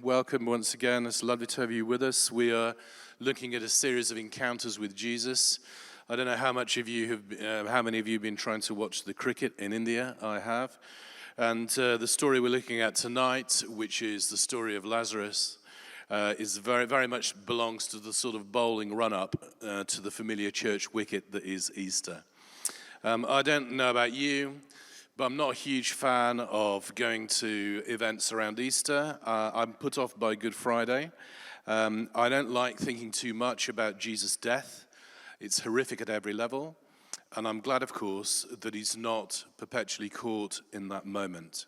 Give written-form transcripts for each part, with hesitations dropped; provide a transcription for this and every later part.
Welcome once again. It's lovely to have you with us. We are looking at a series of encounters with Jesus. I don't know how many of you have been trying to watch the cricket in India. I have. And the story we're looking at tonight, which is the story of Lazarus, is very, very much belongs to the sort of bowling run-up to the familiar church wicket that is Easter. I don't know about you, but I'm not a huge fan of going to events around Easter. I'm put off by Good Friday. I don't like thinking too much about Jesus' death. It's horrific at every level. And I'm glad, of course, that he's not perpetually caught in that moment.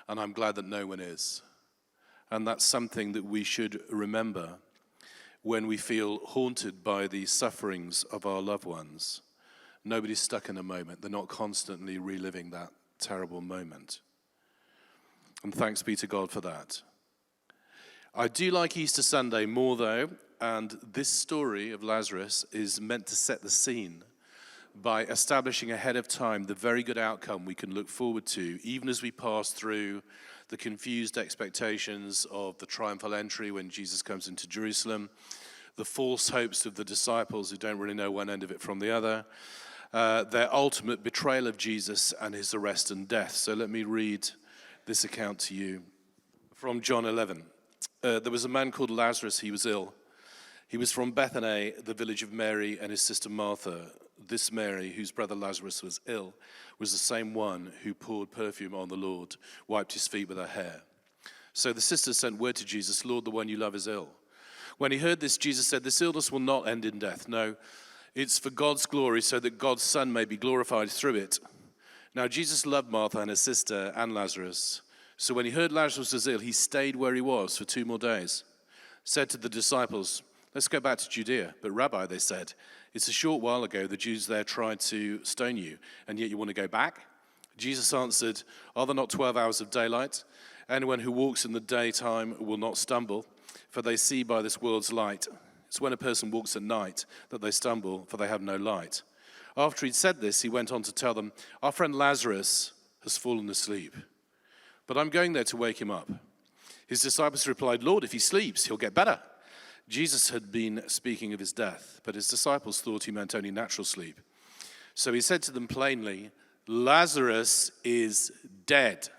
And I'm glad that no one is. And that's something that we should remember when we feel haunted by the sufferings of our loved ones. Nobody's stuck in a moment. They're not constantly reliving that terrible moment. And thanks be to God for that. I do like Easter Sunday more, though, and this story of Lazarus is meant to set the scene by establishing ahead of time the very good outcome we can look forward to, even as we pass through the confused expectations of the triumphal entry when Jesus comes into Jerusalem, the false hopes of the disciples who don't really know one end of it from the other, their ultimate betrayal of Jesus and his arrest and death. So let me read this account to you from John 11. There was a man called Lazarus. He was ill. He was from Bethany, the village of Mary and his sister Martha. This Mary, whose brother Lazarus was ill, was the same one who poured perfume on the Lord, wiped his feet with her hair. So the sisters sent word to Jesus, "Lord, the one you love is ill." When he heard this, Jesus said, "This illness will not end in death. No, it's for God's glory, so that God's Son may be glorified through it." Now Jesus loved Martha and her sister and Lazarus. So when he heard Lazarus was ill, he stayed where he was for 2 more days. Said to the disciples, "Let's go back to Judea." "But Rabbi," they said, "it's a short while ago the Jews there tried to stone you, and yet you want to go back?" Jesus answered, "Are there not 12 hours of daylight? Anyone who walks in the daytime will not stumble, for they see by this world's light. It's when a person walks at night that they stumble, for they have no light." After he'd said this, he went on to tell them, "Our friend Lazarus has fallen asleep, but I'm going there to wake him up." His disciples replied, "Lord, if he sleeps, he'll get better." Jesus had been speaking of his death, but his disciples thought he meant only natural sleep. So he said to them plainly, "Lazarus is dead.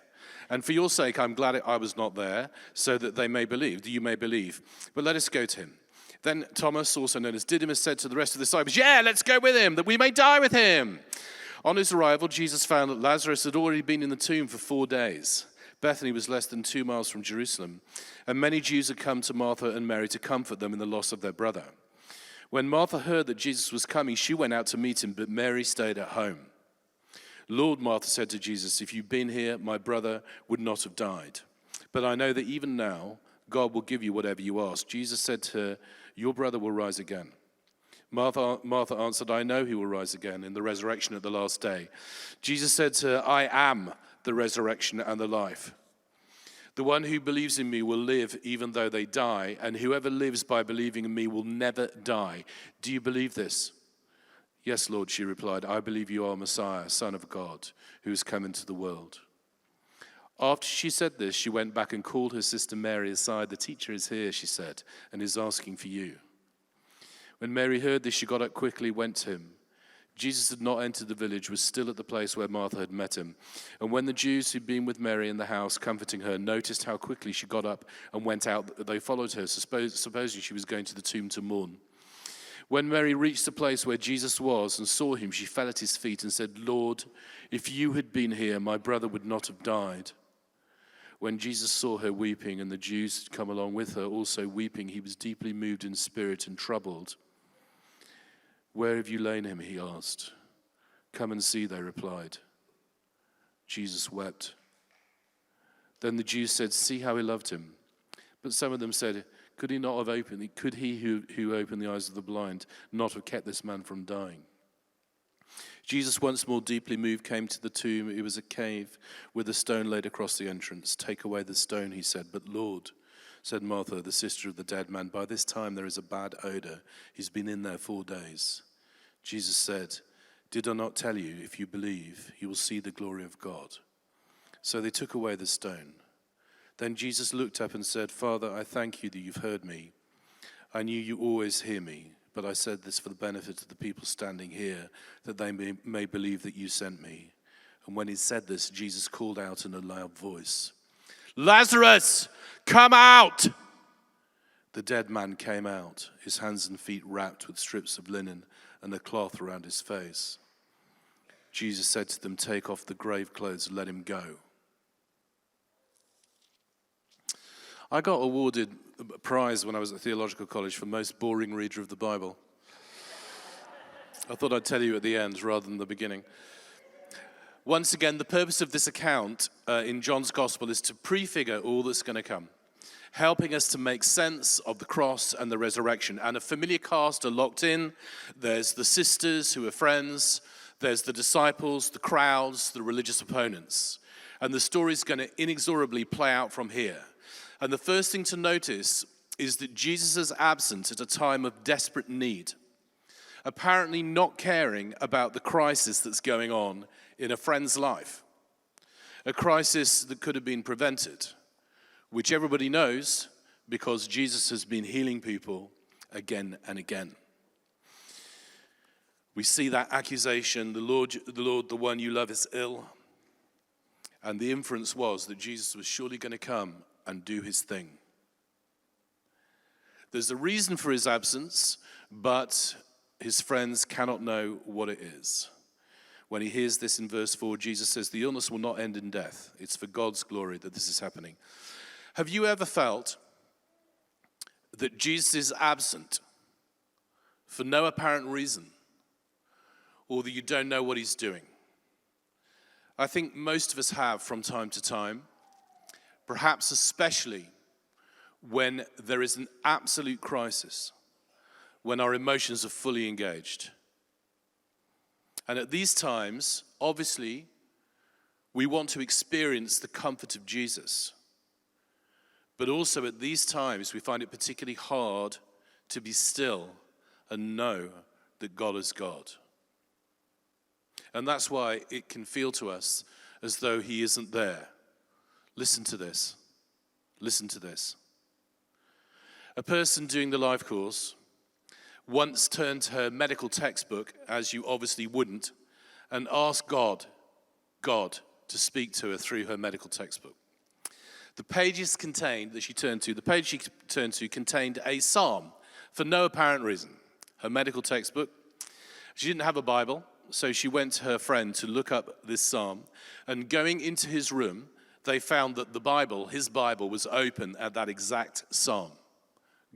And for your sake, I'm glad I was not there, so that you may believe. But let us go to him." Then Thomas, also known as Didymus, said to the rest of the disciples, "Yeah, let's go with him, that we may die with him." On his arrival, Jesus found that Lazarus had already been in the tomb for 4 days. Bethany was less than 2 miles from Jerusalem, and many Jews had come to Martha and Mary to comfort them in the loss of their brother. When Martha heard that Jesus was coming, she went out to meet him, but Mary stayed at home. "Lord," Martha said to Jesus, "if you'd been here, my brother would not have died. But I know that even now, God will give you whatever you ask." Jesus said to her, "Your brother will rise again." Martha answered, "I know he will rise again in the resurrection at the last day." Jesus said to her, "I am the resurrection and the life. The one who believes in me will live even though they die, and whoever lives by believing in me will never die. Do you believe this?" "Yes, Lord," she replied, "I believe you are Messiah, Son of God, who has come into the world." After she said this, she went back and called her sister Mary aside. "The teacher is here," she said, "and is asking for you." When Mary heard this, she got up quickly, went to him. Jesus had not entered the village, was still at the place where Martha had met him. And when the Jews who'd been with Mary in the house, comforting her, noticed how quickly she got up and went out, they followed her, supposing she was going to the tomb to mourn. When Mary reached the place where Jesus was and saw him, she fell at his feet and said, "Lord, if you had been here, my brother would not have died." When Jesus saw her weeping, and the Jews had come along with her also weeping, he was deeply moved in spirit and troubled. "Where have you laid him?" he asked. "Come and see," they replied. Jesus wept. Then the Jews said, "See how he loved him." But some of them said, Could he who opened the eyes of the blind not have kept this man from dying?" Jesus, once more deeply moved, came to the tomb. It was a cave with a stone laid across the entrance. "Take away the stone," he said. "But Lord," said Martha, the sister of the dead man, "by this time there is a bad odor. He's been in there 4 days." Jesus said, "Did I not tell you, if you believe, you will see the glory of God?" So they took away the stone. Then Jesus looked up and said, Father, I thank you that you've heard me. I knew you always hear me, but I said this for the benefit of the people standing here, that they may believe that you sent me. And when he said this, Jesus called out in a loud voice, Lazarus, come out! The dead man came out, his hands and feet wrapped with strips of linen and a cloth around his face. Jesus said to them, take off the grave clothes and let him go. I got awarded a prize when I was at theological college for most boring reader of the Bible. I thought I'd tell you at the end rather than the beginning. Once again, the purpose of this account in John's Gospel is to prefigure all that's going to come, helping us to make sense of the cross and the resurrection. And a familiar cast are locked in. There's the sisters who are friends. There's the disciples, the crowds, the religious opponents. And the story's going to inexorably play out from here. And the first thing to notice is that Jesus is absent at a time of desperate need, apparently not caring about the crisis that's going on in a friend's life, a crisis that could have been prevented, which everybody knows because Jesus has been healing people again and again. We see that accusation, the Lord, the one you love is ill. And the inference was that Jesus was surely going to come and do his thing. There's a reason for his absence, but his friends cannot know what it is. When he hears this in verse 4, Jesus says, the illness will not end in death. It's for God's glory that this is happening. Have you ever felt that Jesus is absent for no apparent reason, or that you don't know what he's doing? I think most of us have from time to time, perhaps especially when there is an absolute crisis, when our emotions are fully engaged. And at these times, obviously, we want to experience the comfort of Jesus. But also at these times, we find it particularly hard to be still and know that God is God. And that's why it can feel to us as though he isn't there. Listen to this. Listen to this. A person doing the life course once turned to her medical textbook, as you obviously wouldn't, and asked God to speak to her through her medical textbook. The pages contained, that she turned to, the page she turned to contained a psalm for no apparent reason. Her medical textbook. She didn't have a Bible, so she went to her friend to look up this psalm. And going into his room, they found that the Bible, his Bible, was open at that exact psalm.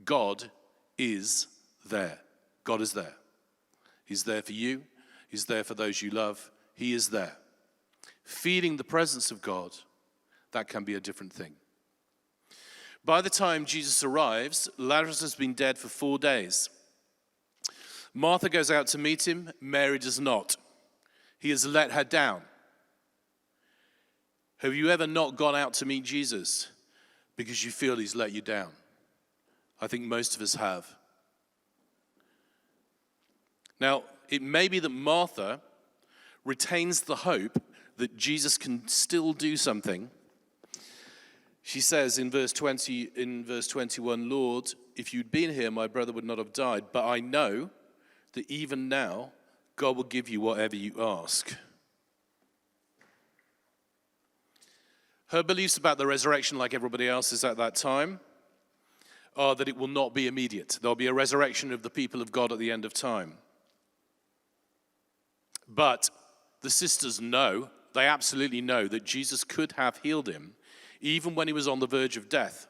God is there. God is there. He's there for you. He's there for those you love. He is there. Feeling the presence of God, that can be a different thing. By the time Jesus arrives, Lazarus has been dead for 4 days. Martha goes out to meet him. Mary does not. He has let her down. Have you ever not gone out to meet Jesus because you feel he's let you down? I think most of us have. Now, it may be that Martha retains the hope that Jesus can still do something. She says in verse 21, Lord, if you'd been here, my brother would not have died. But I know that even now, God will give you whatever you ask. Her beliefs about the resurrection, like everybody else's at that time, are that it will not be immediate. There'll be a resurrection of the people of God at the end of time. But the sisters know, they absolutely know, that Jesus could have healed him even when he was on the verge of death.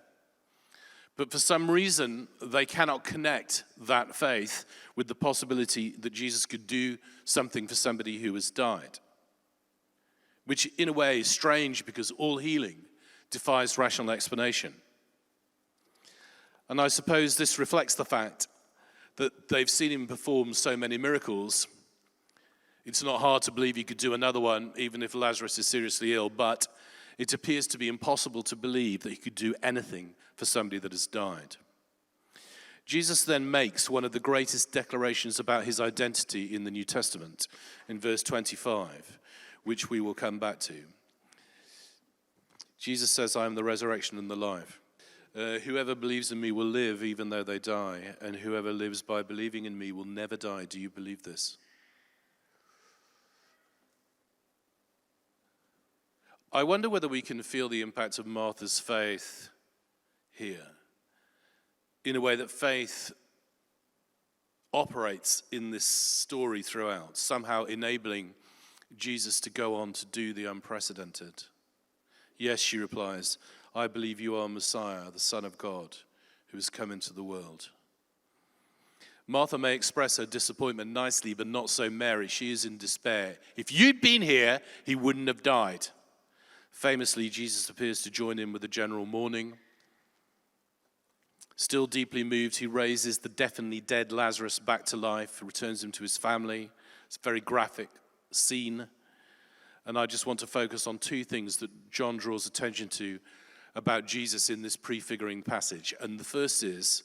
But for some reason, they cannot connect that faith with the possibility that Jesus could do something for somebody who has died. Which in a way is strange because all healing defies rational explanation. And I suppose this reflects the fact that they've seen him perform so many miracles. It's not hard to believe he could do another one, even if Lazarus is seriously ill, but it appears to be impossible to believe that he could do anything for somebody that has died. Jesus then makes one of the greatest declarations about his identity in the New Testament in verse 25, which we will come back to. Jesus says, I am the resurrection and the life. Whoever believes in me will live even though they die, and whoever lives by believing in me will never die. Do you believe this? I wonder whether we can feel the impact of Martha's faith here, in a way that faith operates in this story throughout, somehow enabling Jesus to go on to do the unprecedented. Yes, she replies, I believe you are Messiah, the Son of God, who has come into the world. Martha may express her disappointment nicely, but not so Mary. She is in despair. If you'd been here, he wouldn't have died. Famously, Jesus appears to join in with the general mourning. Still deeply moved, he raises the definitely dead Lazarus back to life, returns him to his family. It's a very graphic scene. And I just want to focus on two things that John draws attention to about Jesus in this prefiguring passage. And the first is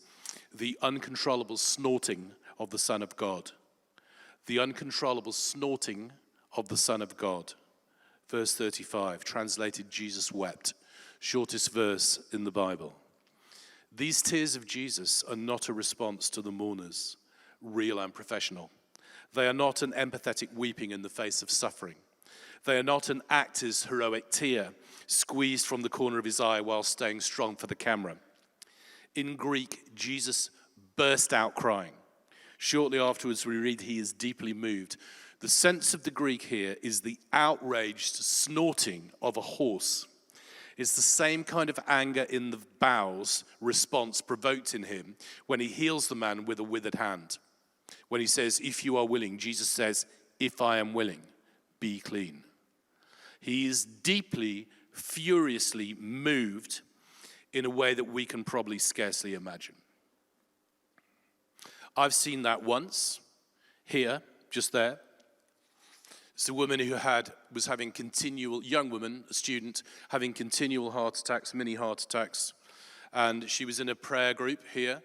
the uncontrollable snorting of the Son of God. The uncontrollable snorting of the Son of God. Verse 35, translated, Jesus wept. Shortest verse in the Bible. These tears of Jesus are not a response to the mourners, real and professional. They are not an empathetic weeping in the face of suffering. They are not an actor's heroic tear squeezed from the corner of his eye while staying strong for the camera. In Greek, Jesus burst out crying. Shortly afterwards, we read he is deeply moved. The sense of the Greek here is the outraged snorting of a horse. It's the same kind of anger in the bowels response provoked in him when he heals the man with a withered hand. When he says, if you are willing, Jesus says, if I am willing, be clean. He is deeply, furiously moved in a way that we can probably scarcely imagine. I've seen that once, here, just there. It's a woman who was having young woman, a student, having continual heart attacks, mini heart attacks. And she was in a prayer group here.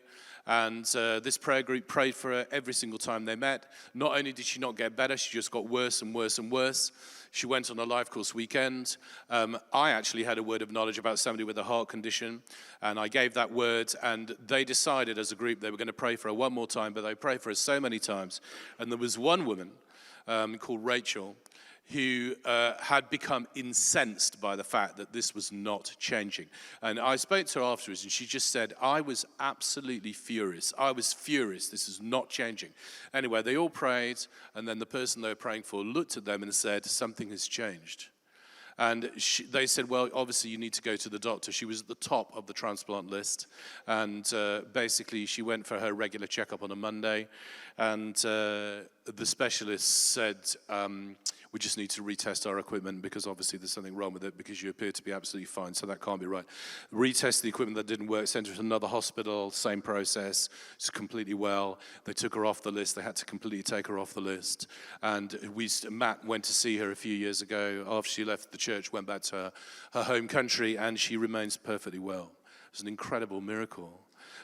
And this prayer group prayed for her every single time they met. Not only did she not get better, she just got worse and worse and worse. She went on a life course weekend. I actually had a word of knowledge about somebody with a heart condition, and I gave that word, and they decided as a group they were going to pray for her one more time, but they prayed for her so many times. And there was one woman called Rachel, who had become incensed by the fact that this was not changing. And I spoke to her afterwards, and she just said, I was absolutely furious. I was furious. This is not changing. Anyway, they all prayed, and then the person they were praying for looked at them and said, something has changed. And they said, well, obviously you need to go to the doctor. She was at the top of the transplant list. And basically she went for her regular checkup on a Monday. And the specialist said, we just need to retest our equipment because obviously there's something wrong with it because you appear to be absolutely fine, so that can't be right. Retest the equipment that didn't work, sent her to another hospital, same process, she's completely well. They took her off the list, they had to completely take her off the list. And Matt went to see her a few years ago after she left the church, went back to her home country, and she remains perfectly well. It's an incredible miracle.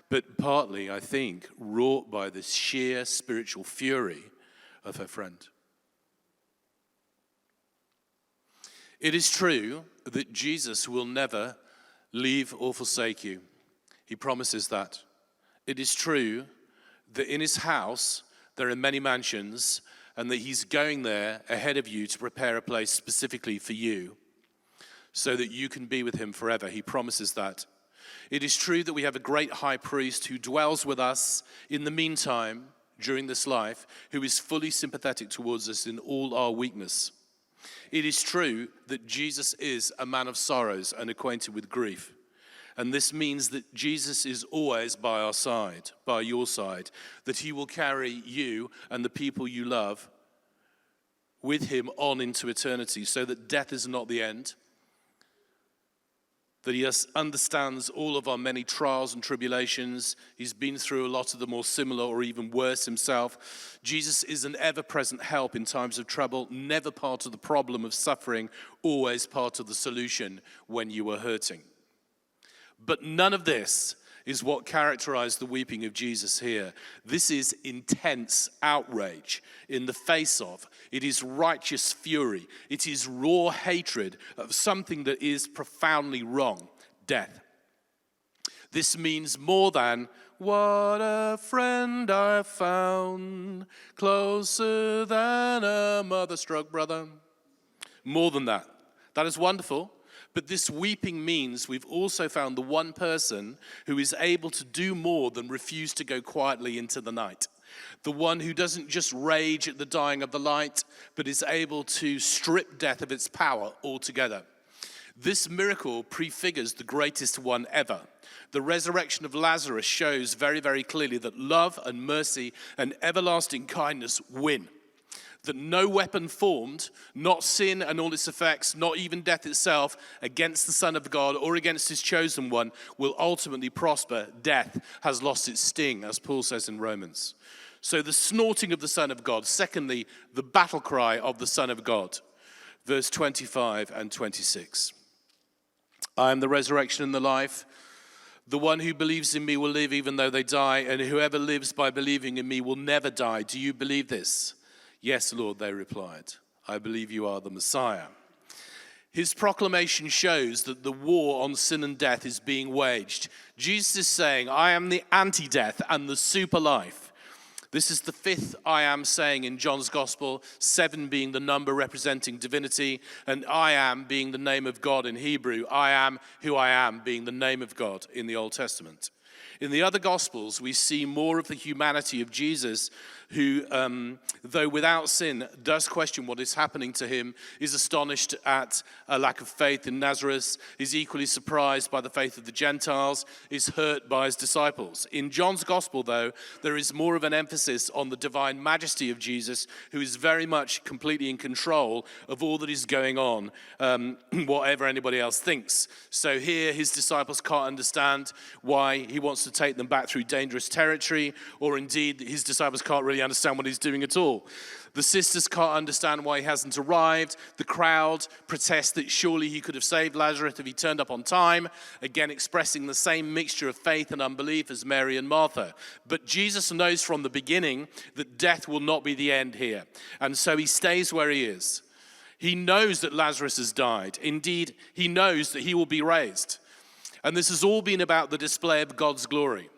But partly, I think, wrought by the sheer spiritual fury of her friend. It is true that Jesus will never leave or forsake you. He promises that. It is true that in his house there are many mansions and that he's going there ahead of you to prepare a place specifically for you so that you can be with him forever. He promises that. It is true that we have a great high priest who dwells with us in the meantime during this life, who is fully sympathetic towards us in all our weakness. It is true that Jesus is a man of sorrows and acquainted with grief. And this means that Jesus is always by our side, by your side, that he will carry you and the people you love with him on into eternity, so that death is not the end, that he understands all of our many trials and tribulations. He's been through a lot of them, or similar or even worse himself. Jesus is an ever-present help in times of trouble, never part of the problem of suffering, always part of the solution when you are hurting. But none of this is what characterized the weeping of Jesus here. This is intense outrage in the face of. It is righteous fury. It is raw hatred of something that is profoundly wrong, death. This means more than, what a friend I found, closer than a mother-struck brother. More than that. That is wonderful. But this weeping means we've also found the one person who is able to do more than refuse to go quietly into the night. The one who doesn't just rage at the dying of the light, but is able to strip death of its power altogether. This miracle prefigures the greatest one ever. The resurrection of Lazarus shows very, very clearly that love and mercy and everlasting kindness win. That no weapon formed, not sin and all its effects, not even death itself, against the Son of God or against his chosen one, will ultimately prosper. Death has lost its sting, as Paul says in Romans. So the snorting of the Son of God. Secondly, the battle cry of the Son of God. Verse 25 and 26. I am the resurrection and the life. The one who believes in me will live even though they die, and whoever lives by believing in me will never die. Do you believe this? Yes, Lord, they replied. I believe you are the Messiah. His proclamation shows that the war on sin and death is being waged. Jesus is saying, I am the anti-death and the super life. This is the fifth I am saying in John's Gospel, 7 being the number representing divinity, and I am being the name of God in Hebrew. I am who I am being the name of God in the Old Testament. In the other Gospels, we see more of the humanity of Jesus, who, though without sin, does question what is happening to him, is astonished at a lack of faith in Lazarus, is equally surprised by the faith of the Gentiles, is hurt by his disciples. In John's Gospel, though, there is more of an emphasis on the divine majesty of Jesus, who is very much completely in control of all that is going on, whatever anybody else thinks. So here, his disciples can't understand why he wants to take them back through dangerous territory, or indeed his disciples can't really understand what he's doing at all. The sisters can't understand why he hasn't arrived. The crowd protests that surely he could have saved Lazarus if he turned up on time, again expressing the same mixture of faith and unbelief as Mary and Martha. But Jesus knows from the beginning that death will not be the end here, and so he stays where he is. He knows that Lazarus has died. Indeed, he knows that he will be raised. And this has all been about the display of God's glory.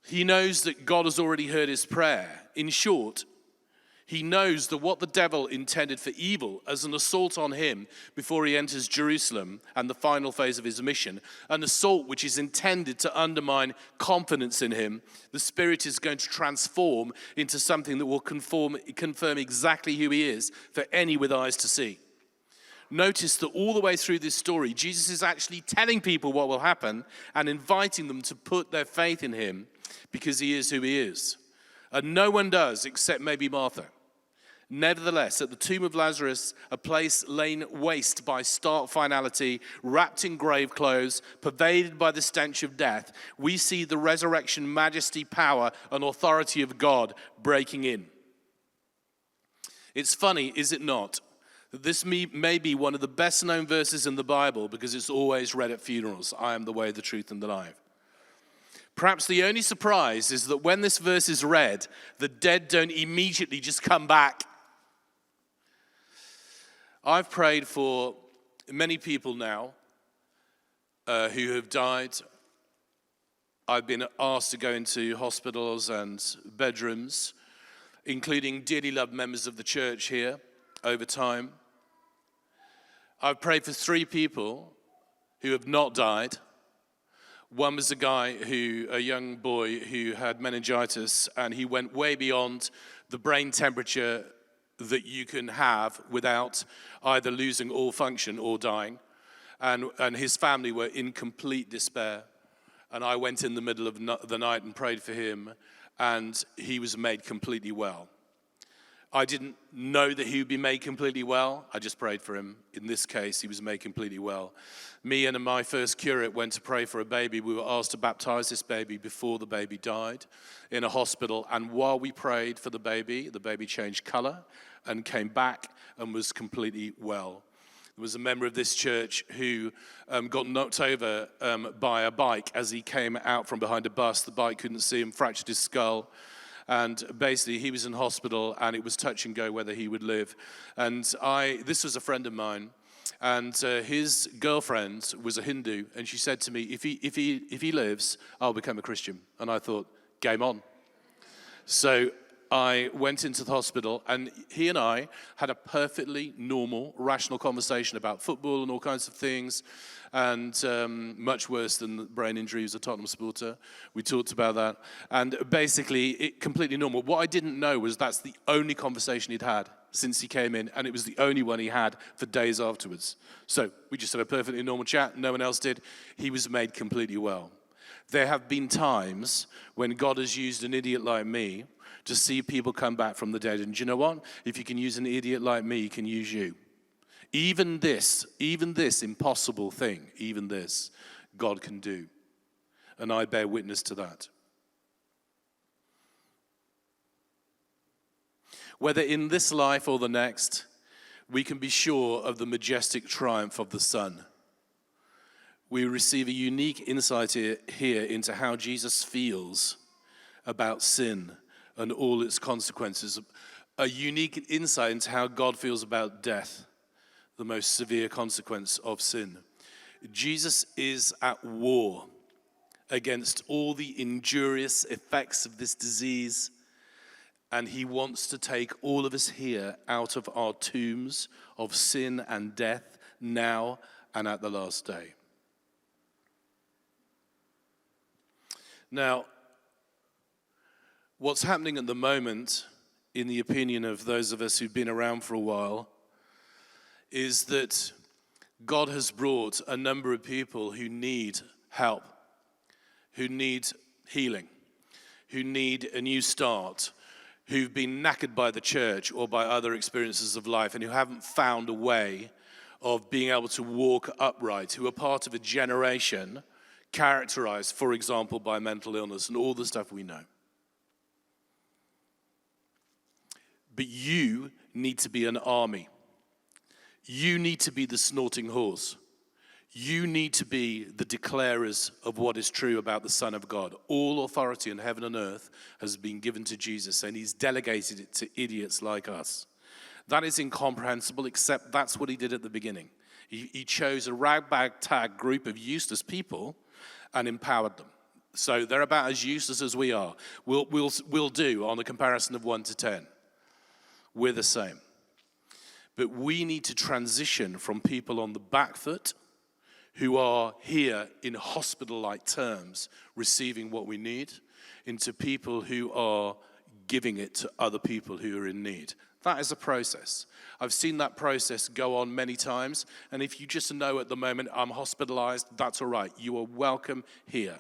He knows that God has already heard his prayer. In short, he knows that what the devil intended for evil as an assault on him before he enters Jerusalem and the final phase of his mission, an assault which is intended to undermine confidence in him, the Spirit is going to transform into something that will confirm exactly who he is for any with eyes to see. Notice that all the way through this story, Jesus is actually telling people what will happen and inviting them to put their faith in him because he is who he is. And no one does except maybe Martha. Nevertheless, at the tomb of Lazarus, a place laid waste by stark finality, wrapped in grave clothes, pervaded by the stench of death, we see the resurrection, majesty, power, and authority of God breaking in. It's funny, is it not? This may be one of the best known verses in the Bible because it's always read at funerals. I am the way, the truth, and the life. Perhaps the only surprise is that when this verse is read, the dead don't immediately just come back. I've prayed for many people now who have died. I've been asked to go into hospitals and bedrooms, including dearly loved members of the church here over time. I've prayed for 3 people who have not died. One was a young boy who had meningitis, and he went way beyond the brain temperature that you can have without either losing all function or dying. And his family were in complete despair. And I went in the middle of the night and prayed for him, and he was made completely well. I didn't know that he would be made completely well. I just prayed for him. In this case, he was made completely well. Me and my first curate went to pray for a baby. We were asked to baptize this baby before the baby died in a hospital. And while we prayed for the baby changed color and came back and was completely well. There was a member of this church who got knocked over by a bike as he came out from behind a bus. The bike couldn't see him, fractured his skull. And basically, he was in hospital, and it was touch and go whether he would live. And this was a friend of mine, and his girlfriend was a Hindu, and she said to me, if he lives, I'll become a Christian. And I thought, game on. So I went into the hospital, and he and I had a perfectly normal, rational conversation about football and all kinds of things, and much worse than the brain injury. He was a Tottenham supporter. We talked about that, and basically, it completely normal. What I didn't know was that's the only conversation he'd had since he came in, and it was the only one he had for days afterwards. So we just had a perfectly normal chat. No one else did. He was made completely well. There have been times when God has used an idiot like me to see people come back from the dead. And do you know what? If you can use an idiot like me, he can use you. Even this impossible thing, even this, God can do. And I bear witness to that. Whether in this life or the next, we can be sure of the majestic triumph of the Son. We receive a unique insight here into how Jesus feels about sin and all its consequences. A unique insight into how God feels about death, the most severe consequence of sin. Jesus is at war against all the injurious effects of this disease, and he wants to take all of us here out of our tombs of sin and death now and at the last day. Now, what's happening at the moment, in the opinion of those of us who've been around for a while, is that God has brought a number of people who need help, who need healing, who need a new start, who've been knackered by the church or by other experiences of life and who haven't found a way of being able to walk upright, who are part of a generation characterized, for example, by mental illness and all the stuff we know. But you need to be an army. You need to be the snorting horse. You need to be the declarers of what is true about the Son of God. All authority in heaven and earth has been given to Jesus, and he's delegated it to idiots like us. That is incomprehensible, except that's what he did at the beginning. He chose a rag-tag group of useless people and empowered them. So they're about as useless as we are. We'll do on a comparison of 1 to 10. We're the same. But we need to transition from people on the back foot who are here in hospital-like terms receiving what we need into people who are giving it to other people who are in need. That is a process. I've seen that process go on many times, and if you just know at the moment I'm hospitalized, that's all right. You are welcome here.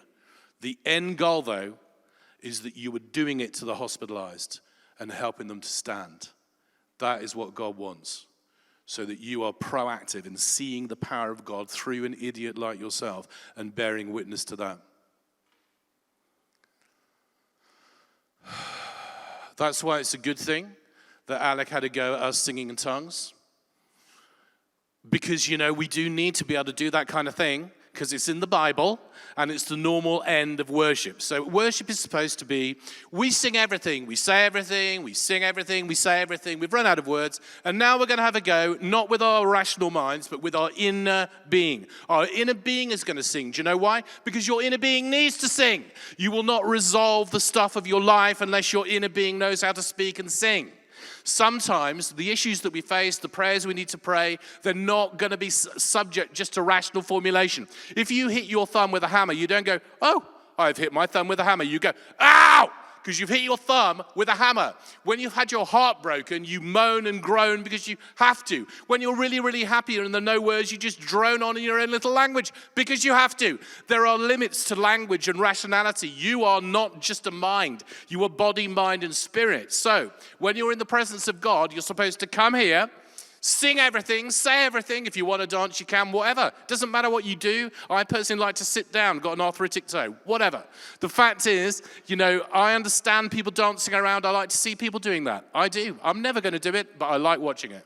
The end goal, though, is that you are doing it to the hospitalized and helping them to stand. That is what God wants, so that you are proactive in seeing the power of God through an idiot like yourself and bearing witness to that. That's why it's a good thing that Alec had a go at us singing in tongues. Because, we do need to be able to do that kind of thing, because it's in the Bible, and it's the normal end of worship. So worship is supposed to be, we sing everything, we say everything, we sing everything, we say everything, we've run out of words, and now we're going to have a go, not with our rational minds, but with our inner being. Our inner being is going to sing. Do you know why? Because your inner being needs to sing. You will not resolve the stuff of your life unless your inner being knows how to speak and sing. Sometimes the issues that we face, the prayers we need to pray, they're not going to be subject just to rational formulation. If you hit your thumb with a hammer, you don't go, oh, I've hit my thumb with a hammer. You go, ow! Because you've hit your thumb with a hammer. When you've had your heart broken, you moan and groan because you have to. When you're really, really happy and there are no words, you just drone on in your own little language because you have to. There are limits to language and rationality. You are not just a mind. You are body, mind, and spirit. So when you're in the presence of God, you're supposed to come here, sing everything, say everything. If you want to dance, you can, whatever. Doesn't matter what you do. I personally like to sit down, got an arthritic toe, whatever. The fact is, I understand people dancing around. I like to see people doing that. I do. I'm never going to do it, but I like watching it.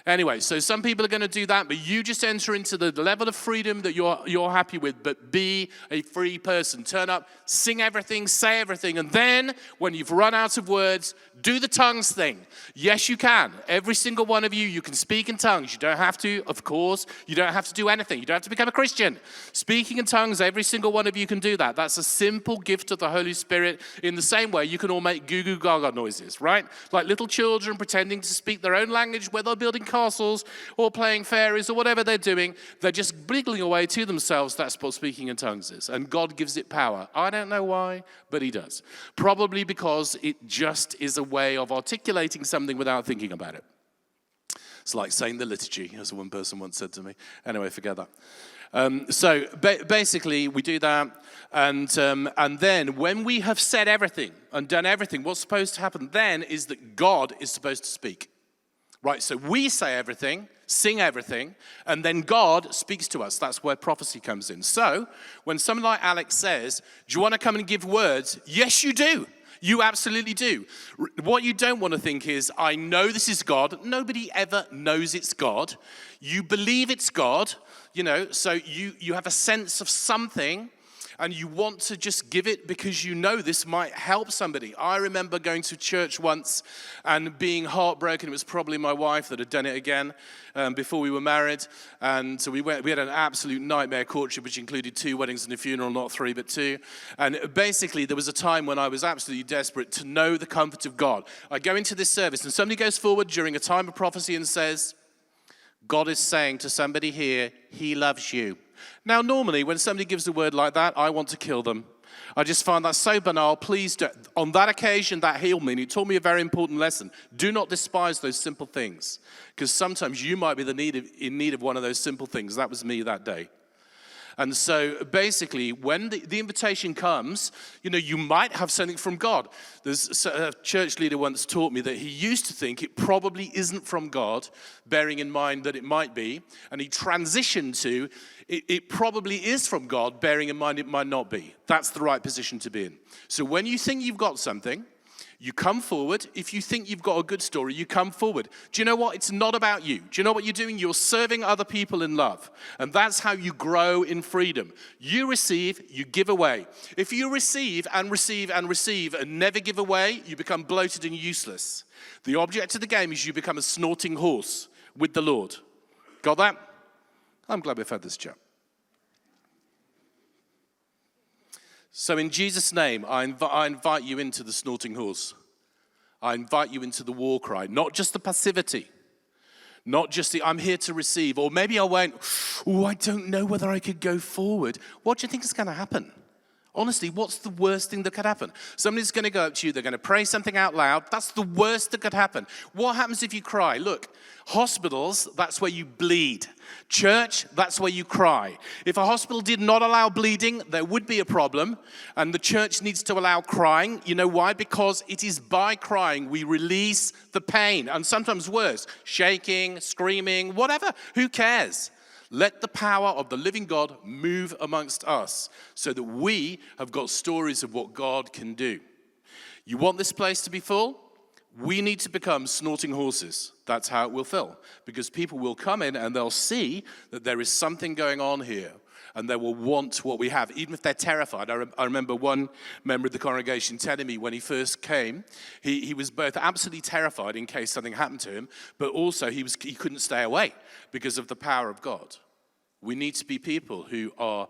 Anyway, so some people are going to do that, but you just enter into the level of freedom that you're happy with, but be a free person. Turn up, sing everything, say everything, and then when you've run out of words, do the tongues thing. Yes, you can. Every single one of you can speak in tongues. You don't have to, of course. You don't have to do anything. You don't have to become a Christian. Speaking in tongues, every single one of you can do that. That's a simple gift of the Holy Spirit. In the same way, you can all make goo goo gaga noises, right? Like little children pretending to speak their own language where they're building castles or playing fairies or whatever they're doing. They're just giggling away to themselves. That's what speaking in tongues is. And God gives it power. I don't know why, but he does. Probably because it just is a way of articulating something without thinking about it. It's like saying the liturgy, as one person once said to me. Anyway, forget that. So basically, we do that. And then when we have said everything and done everything, what's supposed to happen then is that God is supposed to speak. Right, so we say everything, sing everything, and then God speaks to us. That's where prophecy comes in. So when someone like Alex says, do you want to come and give words? Yes, you do. You absolutely do. What you don't want to think is, I know this is God. Nobody ever knows it's God. You believe it's God, so you have a sense of something, and you want to just give it because you know this might help somebody. I remember going to church once and being heartbroken. It was probably my wife that had done it again before we were married. And so we had an absolute nightmare courtship, which included 2 weddings and a funeral, not 3, but 2. And basically, there was a time when I was absolutely desperate to know the comfort of God. I go into this service and somebody goes forward during a time of prophecy and says, God is saying to somebody here, he loves you. Now, normally, when somebody gives a word like that, I want to kill them. I just find that so banal. Please don't. On that occasion, that healed me, and it taught me a very important lesson. Do not despise those simple things, because sometimes you might be in need of one of those simple things. That was me that day. And so basically, when the invitation comes, you might have something from God. There's a church leader once taught me that he used to think it probably isn't from God, bearing in mind that it might be. And he transitioned to, it probably is from God, bearing in mind it might not be. That's the right position to be in. So when you think you've got something, you come forward. If you think you've got a good story, you come forward. Do you know what? It's not about you. Do you know what you're doing? You're serving other people in love. And that's how you grow in freedom. You receive, you give away. If you receive and receive and receive and never give away, you become bloated and useless. The object of the game is you become a snorting horse with the Lord. Got that? I'm glad we've had this chat. So in Jesus' name, I invite you into the snorting horse. I invite you into the war cry, not just the passivity, not just the I'm here to receive, or maybe I went, I don't know whether I could go forward. What do you think is going to happen? Honestly, what's the worst thing that could happen? Somebody's going to go up to you, they're going to pray something out loud. That's the worst that could happen. What happens if you cry? Look, hospitals, that's where you bleed. Church, that's where you cry. If a hospital did not allow bleeding, there would be a problem, and the church needs to allow crying. You know why? Because it is by crying we release the pain, and sometimes worse, shaking, screaming, whatever. Who cares? Let the power of the living God move amongst us so that we have got stories of what God can do. You want this place to be full? We need to become snorting horses. That's how it will fill. Because people will come in and they'll see that there is something going on here. And they will want what we have, even if they're terrified. I remember one member of the congregation telling me when he first came, he was both absolutely terrified in case something happened to him, but also he couldn't stay away because of the power of God. We need to be people who are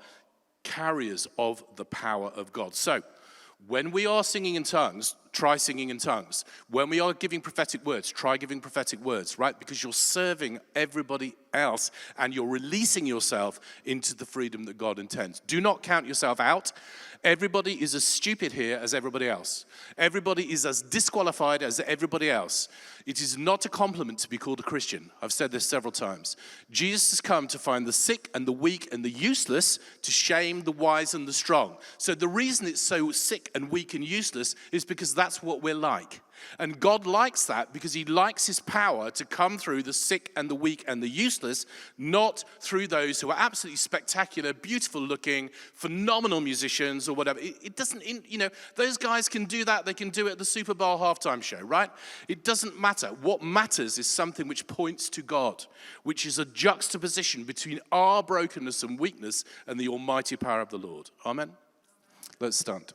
carriers of the power of God. So, when we are singing in tongues, try singing in tongues. When we are giving prophetic words, try giving prophetic words, right? Because you're serving everybody else and you're releasing yourself into the freedom that God intends. Do not count yourself out. Everybody is as stupid here as everybody else. Everybody is as disqualified as everybody else. It is not a compliment to be called a Christian. I've said this several times. Jesus has come to find the sick and the weak and the useless, to shame the wise and the strong. So the reason it's so sick and weak and useless is because that's what we're like. And God likes that because he likes his power to come through the sick and the weak and the useless, not through those who are absolutely spectacular, beautiful looking, phenomenal musicians or whatever. It doesn't, those guys can do that. They can do it at the Super Bowl halftime show, right? It doesn't matter. What matters is something which points to God, which is a juxtaposition between our brokenness and weakness and the almighty power of the Lord. Amen? Let's stand.